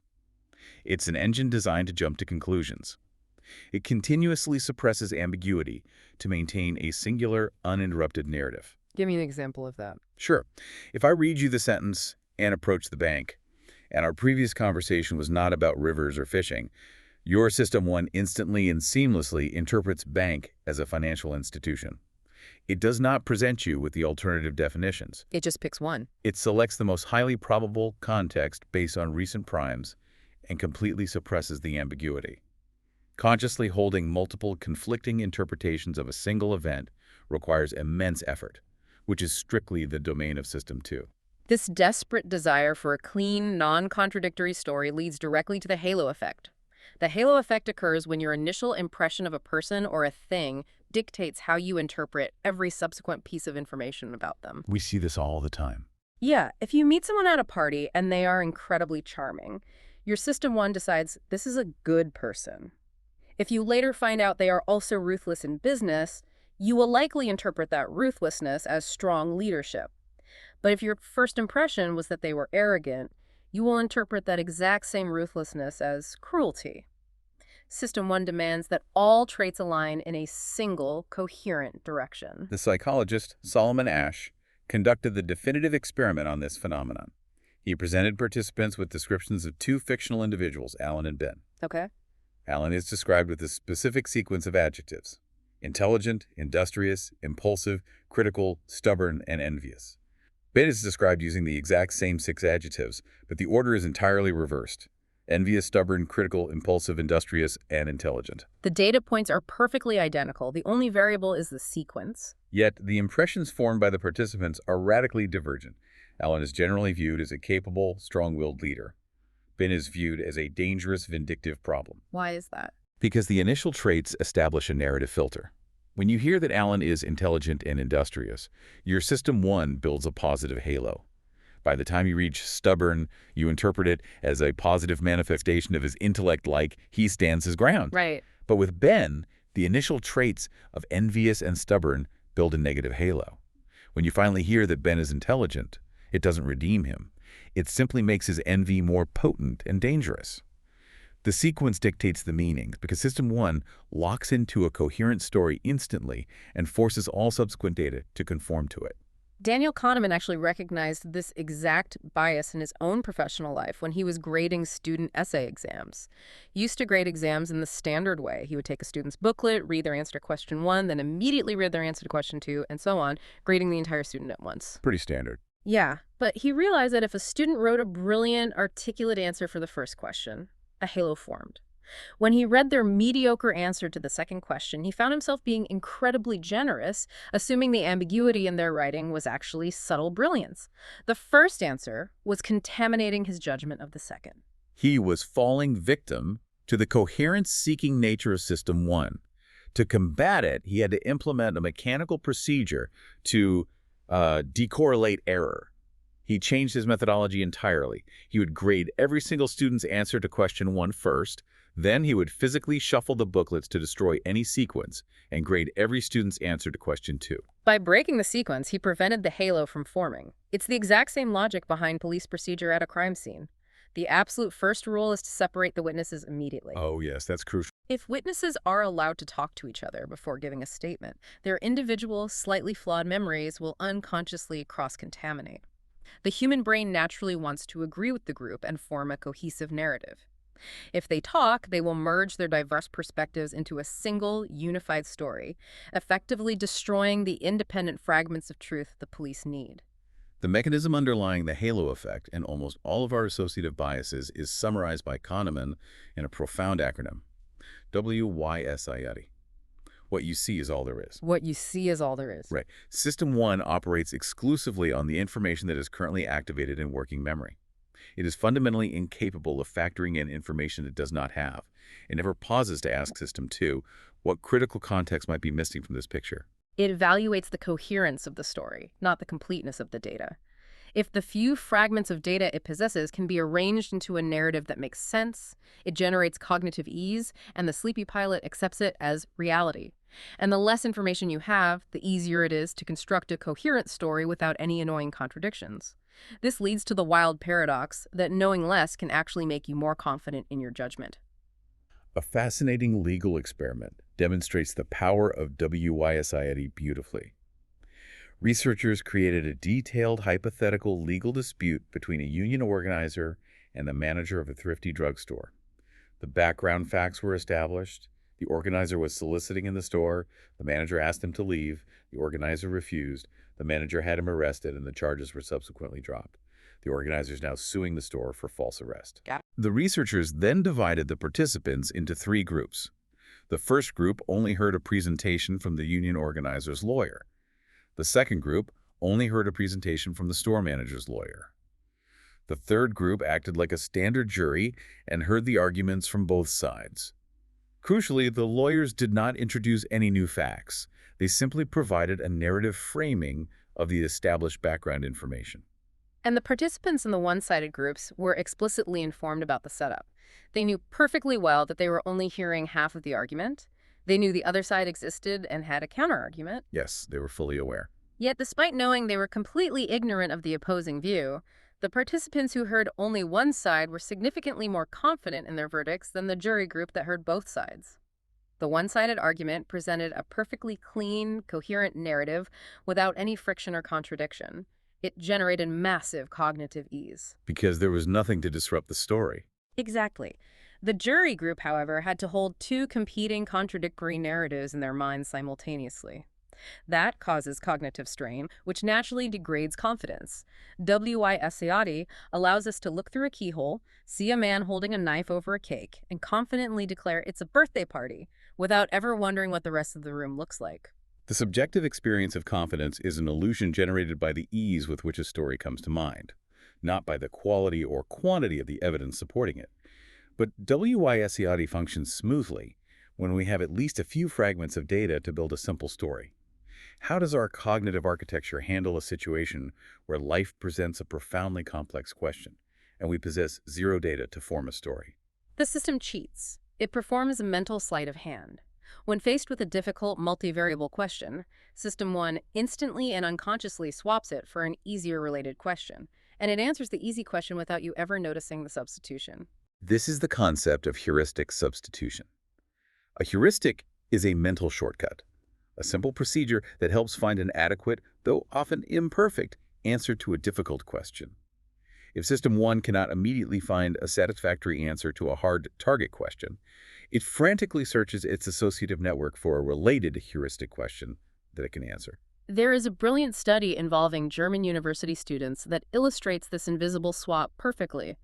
It's an engine designed to jump to conclusions. It continuously suppresses ambiguity to maintain a singular, uninterrupted narrative. Give me an example of that. Sure. If I read you the sentence, "and approach the bank," and our previous conversation was not about rivers or fishing, your System 1 instantly and seamlessly interprets bank as a financial institution. It does not present you with the alternative definitions. It just picks one. It selects the most highly probable context based on recent primes and completely suppresses the ambiguity. Consciously holding multiple conflicting interpretations of a single event requires immense effort, which is strictly the domain of System 2. This desperate desire for a clean, non-contradictory story leads directly to the halo effect. The halo effect occurs when your initial impression of a person or a thing dictates how you interpret every subsequent piece of information about them. We see this all the time. Yeah, if you meet someone at a party and they are incredibly charming, your System 1 decides this is a good person. If you later find out they are also ruthless in business, you will likely interpret that ruthlessness as strong leadership. But if your first impression was that they were arrogant, you will interpret that exact same ruthlessness as cruelty. System 1 demands that all traits align in a single, coherent direction. The psychologist Solomon Asch conducted the definitive experiment on this phenomenon. He presented participants with descriptions of two fictional individuals, Alan and Ben. Okay. Alan is described with a specific sequence of adjectives: intelligent, industrious, impulsive, critical, stubborn, and envious. Ben is described using the exact same 6 adjectives, but the order is entirely reversed: envious, stubborn, critical, impulsive, industrious, and intelligent. The data points are perfectly identical. The only variable is the sequence. Yet, the impressions formed by the participants are radically divergent. Alan is generally viewed as a capable, strong-willed leader. Ben is viewed as a dangerous, vindictive problem. Why is that? Because the initial traits establish a narrative filter. When you hear that Alan is intelligent and industrious, your System 1 builds a positive halo. By the time you reach stubborn, you interpret it as a positive manifestation of his intellect, like he stands his ground. Right. But with Ben, the initial traits of envious and stubborn build a negative halo. When you finally hear that Ben is intelligent, it doesn't redeem him. It simply makes his envy more potent and dangerous. The sequence dictates the meanings because System 1 locks into a coherent story instantly and forces all subsequent data to conform to it. Daniel Kahneman actually recognized this exact bias in his own professional life when he was grading student essay exams. He used to grade exams in the standard way. He would take a student's booklet, read their answer to question 1, then immediately read their answer to question 2, and so on, grading the entire student at once. Pretty standard. Yeah, but he realized that if a student wrote a brilliant, articulate answer for the first question, a halo formed. When he read their mediocre answer to the second question, he found himself being incredibly generous, assuming the ambiguity in their writing was actually subtle brilliance. The first answer was contaminating his judgment of the second. He was falling victim to the coherence-seeking nature of System 1. To combat it, he had to implement a mechanical procedure to decorrelate error. He changed his methodology entirely. He would grade every single student's answer to question 1 first. Then he would physically shuffle the booklets to destroy any sequence and grade every student's answer to question 2. By breaking the sequence, he prevented the halo from forming. It's the exact same logic behind police procedure at a crime scene. The absolute first rule is to separate the witnesses immediately. Oh, yes, that's crucial. If witnesses are allowed to talk to each other before giving a statement, their individual, slightly flawed memories will unconsciously cross-contaminate. The human brain naturally wants to agree with the group and form a cohesive narrative. If they talk, they will merge their diverse perspectives into a single, unified story, effectively destroying the independent fragments of truth the police need. The mechanism underlying the halo effect and almost all of our associative biases is summarized by Kahneman in a profound acronym, WYSIAD. What you see is all there is. What you see is all there is. Right. System 1 operates exclusively on the information that is currently activated in working memory. It is fundamentally incapable of factoring in information it does not have. It never pauses to ask System 2 what critical context might be missing from this picture. It evaluates the coherence of the story, not the completeness of the data. If the few fragments of data it possesses can be arranged into a narrative that makes sense, it generates cognitive ease, and the sleepy pilot accepts it as reality. And the less information you have, the easier it is to construct a coherent story without any annoying contradictions. This leads to the wild paradox that knowing less can actually make you more confident in your judgment. A fascinating legal experiment demonstrates the power of WYSIAD beautifully. Researchers created a detailed hypothetical legal dispute between a union organizer and the manager of a thrifty drugstore. The background facts were established. The organizer was soliciting in the store. The manager asked him to leave. The organizer refused. The manager had him arrested, and the charges were subsequently dropped. The organizer is now suing the store for false arrest. The researchers then divided the participants into 3 groups. The first group only heard a presentation from the union organizer's lawyer. The second group only heard a presentation from the store manager's lawyer. The third group acted like a standard jury and heard the arguments from both sides. Crucially, the lawyers did not introduce any new facts. They simply provided a narrative framing of the established background information. And the participants in the one-sided groups were explicitly informed about the setup. They knew perfectly well that they were only hearing half of the argument. They knew the other side existed and had a counter-argument. Yes, they were fully aware. Yet, despite knowing they were completely ignorant of the opposing view, the participants who heard only one side were significantly more confident in their verdicts than the jury group that heard both sides. The one-sided argument presented a perfectly clean, coherent narrative without any friction or contradiction. It generated massive cognitive ease. Because there was nothing to disrupt the story. Exactly. The jury group, however, had to hold 2 competing contradictory narratives in their minds simultaneously. That causes cognitive strain, which naturally degrades confidence. WYSIAD allows us to look through a keyhole, see a man holding a knife over a cake, and confidently declare it's a birthday party, without ever wondering what the rest of the room looks like. The subjective experience of confidence is an illusion generated by the ease with which a story comes to mind, not by the quality or quantity of the evidence supporting it. But WYSIAD functions smoothly when we have at least a few fragments of data to build a simple story. How does our cognitive architecture handle a situation where life presents a profoundly complex question, and we possess 0 data to form a story? The system cheats. It performs a mental sleight of hand. When faced with a difficult multivariable question, System 1 instantly and unconsciously swaps it for an easier related question, and it answers the easy question without you ever noticing the substitution. This is the concept of heuristic substitution. A heuristic is a mental shortcut, a simple procedure that helps find an adequate, though often imperfect, answer to a difficult question. If System 1 cannot immediately find a satisfactory answer to a hard target question, it frantically searches its associative network for a related heuristic question that it can answer. There is a brilliant study involving German university students that illustrates this invisible swap perfectly.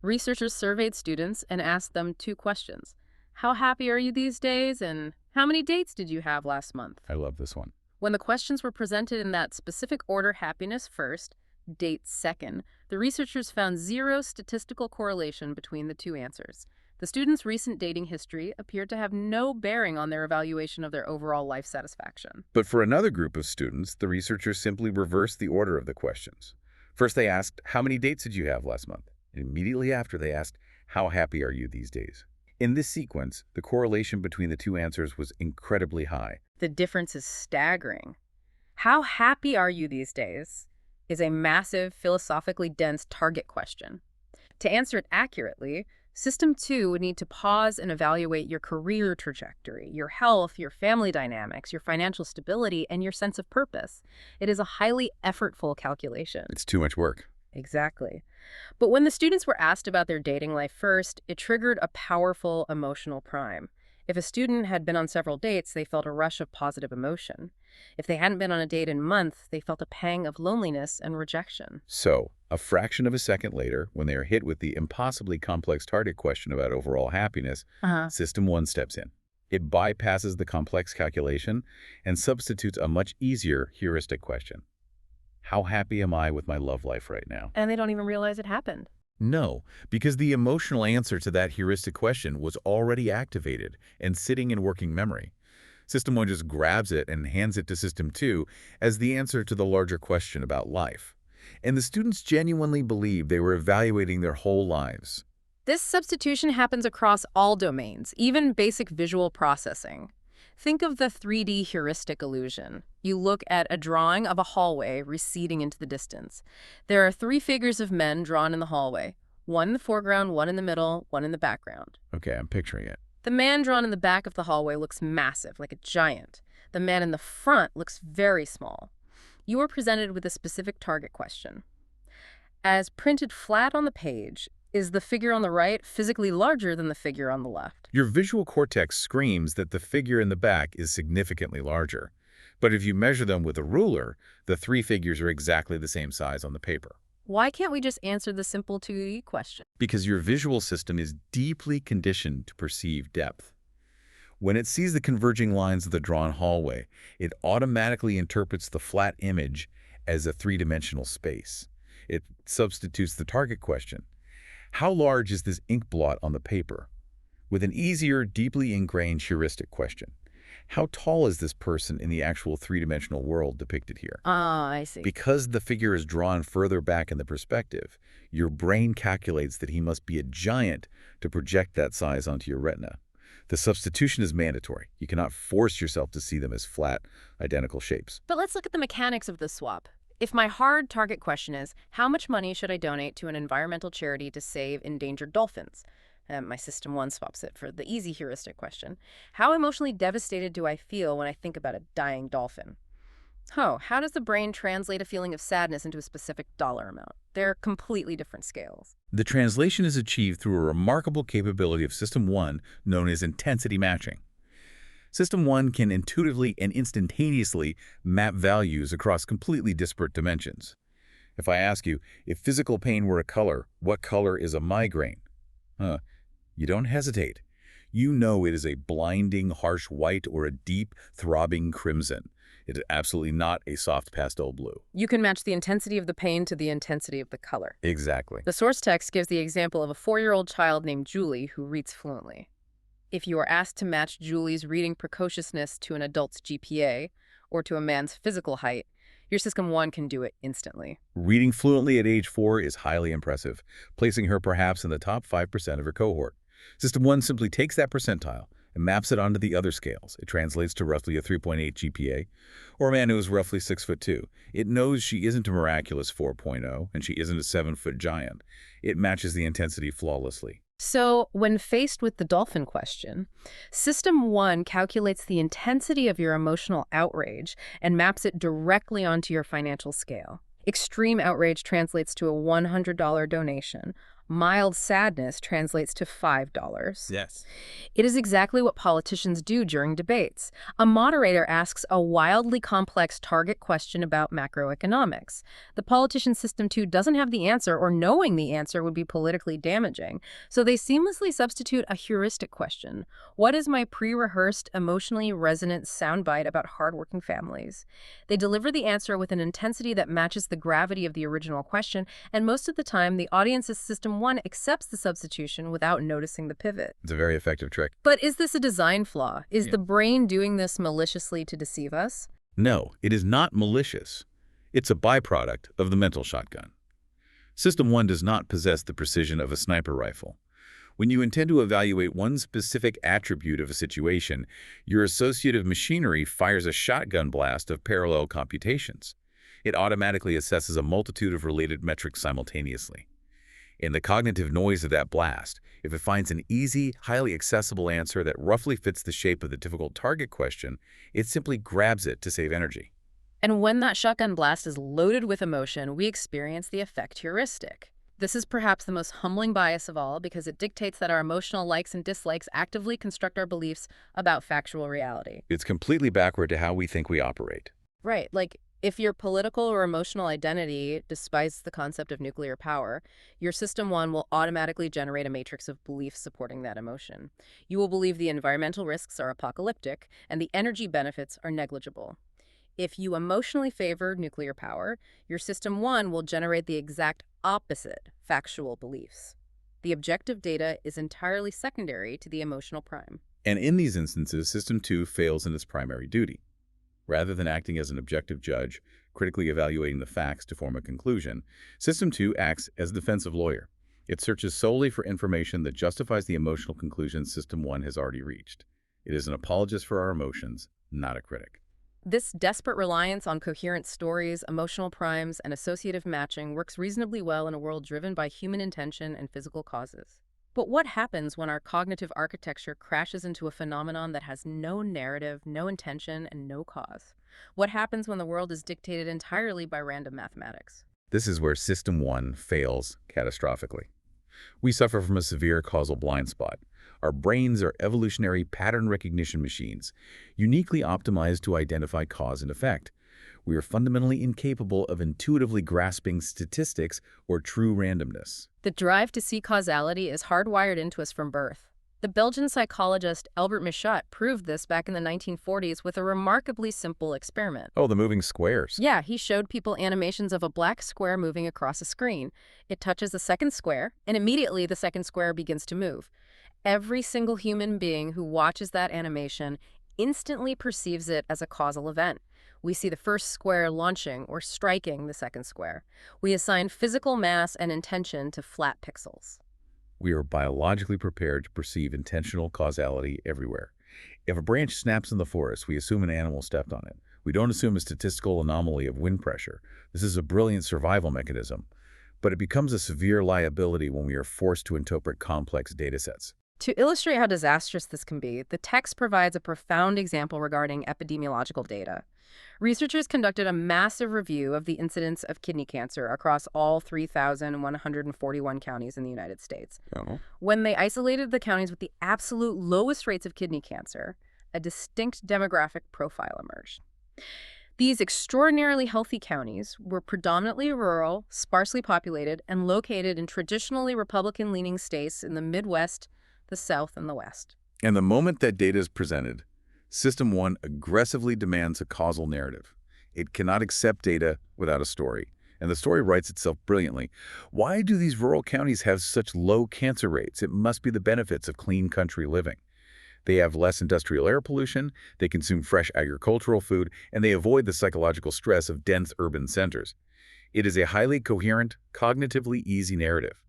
Researchers surveyed students and asked them 2 questions. How happy are you these days? And how many dates did you have last month? I love this one. When the questions were presented in that specific order, happiness first, dates second, the researchers found 0 statistical correlation between the 2 answers. The students' recent dating history appeared to have no bearing on their evaluation of their overall life satisfaction. But for another group of students, the researchers simply reversed the order of the questions. First, they asked, how many dates did you have last month? And immediately after, they asked, how happy are you these days? In this sequence, the correlation between the 2 answers was incredibly high. The difference is staggering. How happy are you these days is a massive, philosophically dense target question. To answer it accurately, System 2 would need to pause and evaluate your career trajectory, your health, your family dynamics, your financial stability, and your sense of purpose. It is a highly effortful calculation. It's too much work. Exactly. But when the students were asked about their dating life first, it triggered a powerful emotional prime. If a student had been on several dates, they felt a rush of positive emotion. If they hadn't been on a date in months, they felt a pang of loneliness and rejection. So, a fraction of a second later, when they are hit with the impossibly complex target question about overall happiness, Uh-huh. System 1 steps in. It bypasses the complex calculation and substitutes a much easier heuristic question. How happy am I with my love life right now? And they don't even realize it happened. No, because the emotional answer to that heuristic question was already activated and sitting in working memory. System 1 just grabs it and hands it to System 2 as the answer to the larger question about life. And the students genuinely believed they were evaluating their whole lives. This substitution happens across all domains, even basic visual processing. Think of the 3D heuristic illusion. You look at a drawing of a hallway receding into the distance. There are 3 figures of men drawn in the hallway. One in the foreground, one in the middle, one in the background. Okay, I'm picturing it. The man drawn in the back of the hallway looks massive, like a giant. The man in the front looks very small. You are presented with a specific target question. As printed flat on the page, is the figure on the right physically larger than the figure on the left? Your visual cortex screams that the figure in the back is significantly larger. But if you measure them with a ruler, the 3 figures are exactly the same size on the paper. Why can't we just answer the simple 2D question? Because your visual system is deeply conditioned to perceive depth. When it sees the converging lines of the drawn hallway, it automatically interprets the flat image as a 3-dimensional space. It substitutes the target question. How large is this ink blot on the paper? With an easier, deeply ingrained heuristic question. How tall is this person in the actual 3-dimensional world depicted here? Ah, I see. Because the figure is drawn further back in the perspective, your brain calculates that he must be a giant to project that size onto your retina. The substitution is mandatory. You cannot force yourself to see them as flat, identical shapes. But let's look at the mechanics of the swap. If my hard target question is, how much money should I donate to an environmental charity to save endangered dolphins? My System 1 swaps it for the easy heuristic question. How emotionally devastated do I feel when I think about a dying dolphin? Oh, how does the brain translate a feeling of sadness into a specific dollar amount? They're completely different scales. The translation is achieved through a remarkable capability of System 1 known as intensity matching. System 1 can intuitively and instantaneously map values across completely disparate dimensions. If I ask you, if physical pain were a color, what color is a migraine? You don't hesitate. You know it is a blinding, harsh white or a deep, throbbing crimson. It is absolutely not a soft pastel blue. You can match the intensity of the pain to the intensity of the color. Exactly. The source text gives the example of a 4-year-old child named Julie who reads fluently. If you are asked to match Julie's reading precociousness to an adult's GPA or to a man's physical height, your System 1 can do it instantly. Reading fluently at age 4 is highly impressive, placing her perhaps in the top 5% of her cohort. System 1 simply takes that percentile and maps it onto the other scales. It translates to roughly a 3.8 GPA, or a man who is roughly 6'2". It knows she isn't a miraculous 4.0, and she isn't a 7-foot giant. It matches the intensity flawlessly. So, when faced with the dolphin question, System 1 calculates the intensity of your emotional outrage and maps it directly onto your financial scale. Extreme outrage translates to a $100 donation. Mild sadness translates to $5. Yes. It is exactly what politicians do during debates. A moderator asks a wildly complex target question about macroeconomics. The politician System 2 doesn't have the answer, or knowing the answer would be politically damaging. So they seamlessly substitute a heuristic question. What is my pre-rehearsed, emotionally resonant soundbite about hardworking families? They deliver the answer with an intensity that matches the gravity of the original question, and most of the time, the audience's System 1 accepts the substitution without noticing the pivot. It's a very effective trick. But is this a design flaw? Is the brain doing this maliciously to deceive us? No, it is not malicious. It's a byproduct of the mental shotgun. System 1 does not possess the precision of a sniper rifle. When you intend to evaluate one specific attribute of a situation, your associative machinery fires a shotgun blast of parallel computations. It automatically assesses a multitude of related metrics simultaneously. In the cognitive noise of that blast, if it finds an easy, highly accessible answer that roughly fits the shape of the difficult target question, it simply grabs it to save energy. And when that shotgun blast is loaded with emotion, we experience the effect heuristic. This is perhaps the most humbling bias of all because it dictates that our emotional likes and dislikes actively construct our beliefs about factual reality. It's completely backward to how we think we operate. Right, like if your political or emotional identity despises the concept of nuclear power, your system one will automatically generate a matrix of beliefs supporting that emotion. You will believe the environmental risks are apocalyptic and the energy benefits are negligible. If you emotionally favor nuclear power, your system one will generate the exact opposite factual beliefs. The objective data is entirely secondary to the emotional prime. And in these instances, System 2 fails in its primary duty. Rather than acting as an objective judge, critically evaluating the facts to form a conclusion, System 2 acts as a defensive lawyer. It searches solely for information that justifies the emotional conclusions System 1 has already reached. It is an apologist for our emotions, not a critic. This desperate reliance on coherent stories, emotional primes, and associative matching works reasonably well in a world driven by human intention and physical causes. But what happens when our cognitive architecture crashes into a phenomenon that has no narrative, no intention, and no cause? What happens when the world is dictated entirely by random mathematics? This is where System 1 fails catastrophically. We suffer from a severe causal blind spot. Our brains are evolutionary pattern recognition machines, uniquely optimized to identify cause and effect. We are fundamentally incapable of intuitively grasping statistics or true randomness. The drive to see causality is hardwired into us from birth. The Belgian psychologist Albert Michot proved this back in the 1940s with a remarkably simple experiment. Oh, the moving squares. Yeah, he showed people animations of a black square moving across a screen. It touches the second square, and immediately the second square begins to move. Every single human being who watches that animation instantly perceives it as a causal event. We see the first square launching or striking the second square. We assign physical mass and intention to flat pixels. We are biologically prepared to perceive intentional causality everywhere. If a branch snaps in the forest, we assume an animal stepped on it. We don't assume a statistical anomaly of wind pressure. This is a brilliant survival mechanism, but it becomes a severe liability when we are forced to interpret complex data sets. To illustrate how disastrous this can be, the text provides a profound example regarding epidemiological data. Researchers conducted a massive review of the incidence of kidney cancer across all 3,141 counties in the United States. Oh. When they isolated the counties with the absolute lowest rates of kidney cancer, a distinct demographic profile emerged. These extraordinarily healthy counties were predominantly rural, sparsely populated, and located in traditionally Republican-leaning states in the Midwest, the South, and the West. And the moment that data is presented, System 1 aggressively demands a causal narrative. It cannot accept data without a story, and the story writes itself brilliantly. Why do these rural counties have such low cancer rates? It must be the benefits of clean country living. They have less industrial air pollution, they consume fresh agricultural food, and they avoid the psychological stress of dense urban centers. It is a highly coherent, cognitively easy narrative.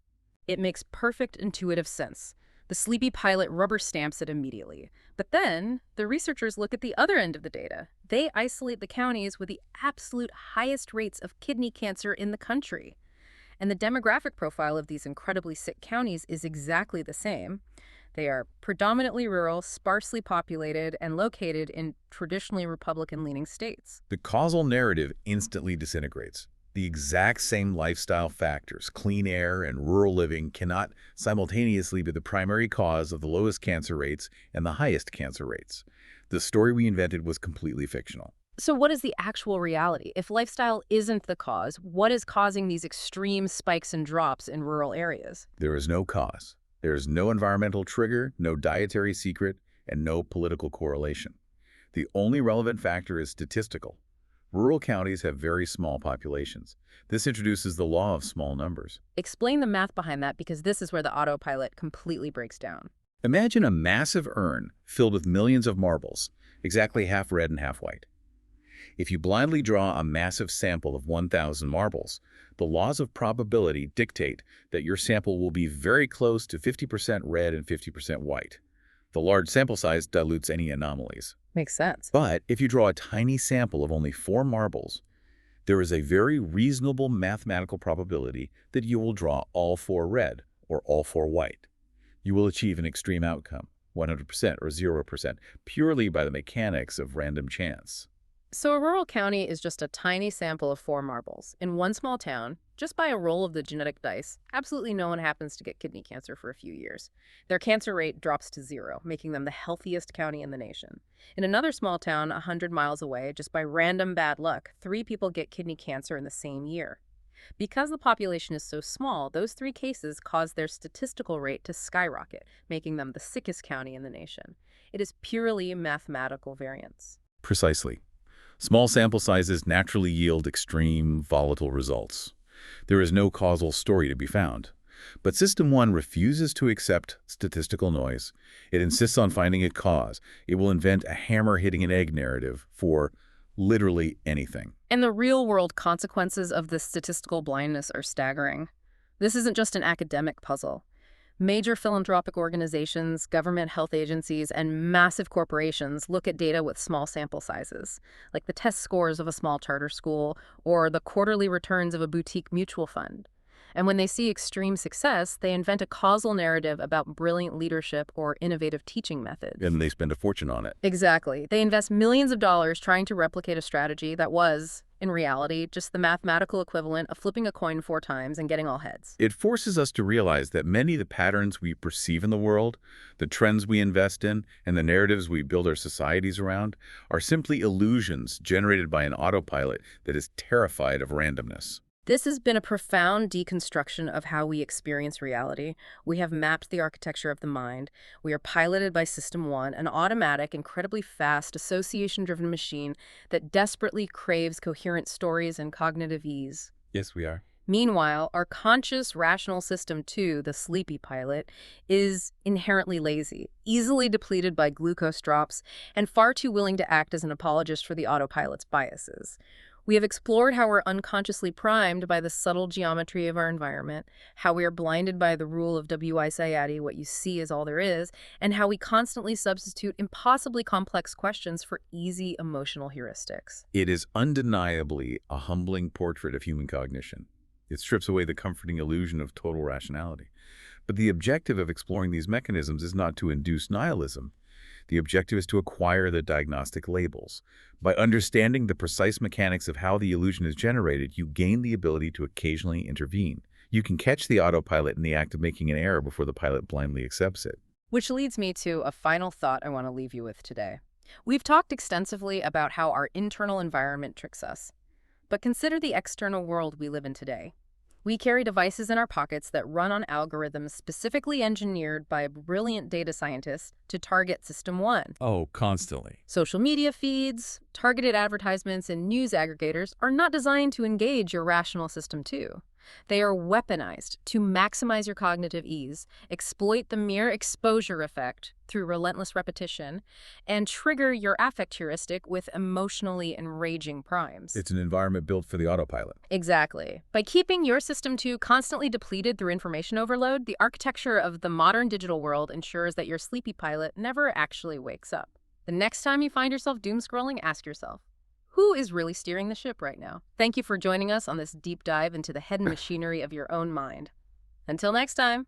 It makes perfect intuitive sense. The sleepy pilot rubber stamps it immediately. But then, the researchers look at the other end of the data. They isolate the counties with the absolute highest rates of kidney cancer in the country. And the demographic profile of these incredibly sick counties is exactly the same. They are predominantly rural, sparsely populated, and located in traditionally Republican-leaning states. The causal narrative instantly disintegrates. The exact same lifestyle factors, clean air and rural living, cannot simultaneously be the primary cause of the lowest cancer rates and the highest cancer rates. The story we invented was completely fictional. So what is the actual reality? If lifestyle isn't the cause, what is causing these extreme spikes and drops in rural areas? There is no cause. There is no environmental trigger, no dietary secret, and no political correlation. The only relevant factor is statistical. Rural counties have very small populations. This introduces the law of small numbers. Explain the math behind that, because this is where the autopilot completely breaks down. Imagine a massive urn filled with millions of marbles, exactly half red and half white. If you blindly draw a massive sample of 1,000 marbles, the laws of probability dictate that your sample will be very close to 50% red and 50% white. The large sample size dilutes any anomalies. Makes sense. But if you draw a tiny sample of only 4 marbles, there is a very reasonable mathematical probability that you will draw all 4 red or all 4 white. You will achieve an extreme outcome, 100% or 0%, purely by the mechanics of random chance. So a rural county is just a tiny sample of 4 marbles in one small town, just by a roll of the genetic dice, absolutely no one happens to get kidney cancer for a few years. Their cancer rate drops to zero, making them the healthiest county in the nation. In another small town 100 miles away, just by random bad luck, 3 people get kidney cancer in the same year. Because the population is so small, those 3 cases cause their statistical rate to skyrocket, making them the sickest county in the nation. It is purely mathematical variance. Precisely. Small sample sizes naturally yield extreme, volatile results. There is no causal story to be found. But System 1 refuses to accept statistical noise. It insists on finding a cause. It will invent a hammer-hitting-an-egg narrative for literally anything. And the real-world consequences of this statistical blindness are staggering. This isn't just an academic puzzle. Major philanthropic organizations, government health agencies, and massive corporations look at data with small sample sizes, like the test scores of a small charter school or the quarterly returns of a boutique mutual fund. And when they see extreme success, they invent a causal narrative about brilliant leadership or innovative teaching methods. And they spend a fortune on it. Exactly. They invest millions of dollars trying to replicate a strategy that was, in reality, just the mathematical equivalent of flipping a coin 4 times and getting all heads. It forces us to realize that many of the patterns we perceive in the world, the trends we invest in, and the narratives we build our societies around are simply illusions generated by an autopilot that is terrified of randomness. This has been a profound deconstruction of how we experience reality. We have mapped the architecture of the mind. We are piloted by System 1, an automatic, incredibly fast, association-driven machine that desperately craves coherent stories and cognitive ease. Yes, we are. Meanwhile, our conscious, rational System 2, the sleepy pilot, is inherently lazy, easily depleted by glucose drops, and far too willing to act as an apologist for the autopilot's biases. We have explored how we're unconsciously primed by the subtle geometry of our environment, how we are blinded by the rule of W.I. Sayati, what you see is all there is, and how we constantly substitute impossibly complex questions for easy emotional heuristics. It is undeniably a humbling portrait of human cognition. It strips away the comforting illusion of total rationality. But the objective of exploring these mechanisms is not to induce nihilism. The objective is to acquire the diagnostic labels. By understanding the precise mechanics of how the illusion is generated, you gain the ability to occasionally intervene. You can catch the autopilot in the act of making an error before the pilot blindly accepts it. Which leads me to a final thought I want to leave you with today. We've talked extensively about how our internal environment tricks us. But consider the external world we live in today. We carry devices in our pockets that run on algorithms specifically engineered by a brilliant data scientist to target System 1. Oh, constantly. Social media feeds, targeted advertisements, and news aggregators are not designed to engage your rational System 2. They are weaponized to maximize your cognitive ease, exploit the mere exposure effect through relentless repetition, and trigger your affect heuristic with emotionally enraging primes. It's an environment built for the autopilot. Exactly. By keeping your System 2 constantly depleted through information overload, the architecture of the modern digital world ensures that your sleepy pilot never actually wakes up. The next time you find yourself doom scrolling, ask yourself, who is really steering the ship right now? Thank you for joining us on this deep dive into the hidden machinery of your own mind. Until next time.